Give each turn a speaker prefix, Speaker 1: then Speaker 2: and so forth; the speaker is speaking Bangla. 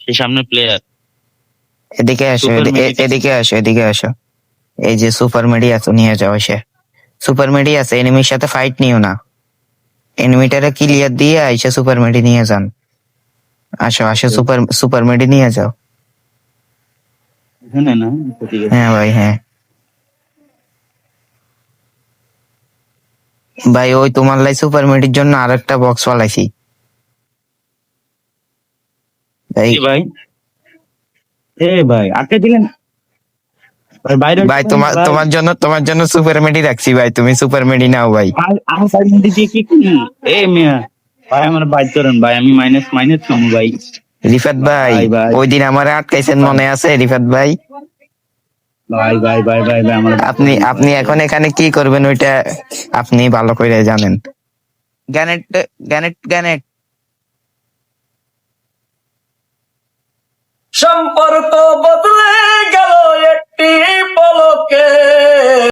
Speaker 1: সেই সামনে প্লেয়ার।
Speaker 2: এদিকে আসো,
Speaker 1: Super Medic আছে।
Speaker 2: এদিকে আসো, এদিকে আসো। এই যে সুপার মেডি আছে, নিয়ে যাও সে। সুপার মেডি আছে, এনিমির সাথে ফাইট নিও না, এনিমিটারে ক্লিয়ার দিয়ে আইসা সুপার মেডি নিয়ে যান। আসো আসো, সুপার মেডি নিয়ে যাও।
Speaker 1: এখানে না, ঠিক আছে।
Speaker 2: হ্যাঁ ভাই, হ্যাঁ ভাই, ওই তোমার লাই সুপার মেডির জন্য আরেকটা বক্স ফালাইছি ভাই।
Speaker 1: কি ভাই? ভাই আটকে দিলেন ভাই, বাইরে হইতে
Speaker 2: ভাই
Speaker 1: পারেন না ভাই।
Speaker 2: তোমার জন্য সুপার মেডি রাখছি ভাই, তুমি সুপার মেডি নাও ভাই।
Speaker 1: ভাই আমার সাইড মধ্যে দিয়ে কি করি? মিয়া, ভাই আমার বাইর করেন ভাই, আমি মাইনাস মাইনাস খামু ভাই।
Speaker 2: রিফাত ভাই,
Speaker 1: ভাই ভাই
Speaker 2: ওই দিন আমার আটকাইছেন, মনে আছে রিফাত ভাই?
Speaker 1: ভাই ভাই ভাই ভাই ভাই আমার
Speaker 2: আপনি এখন এখানে কি করবেন ওইটা আপনি ভালো করে জানেন। Gannet, gannet, gannet.
Speaker 3: সম্পর্ক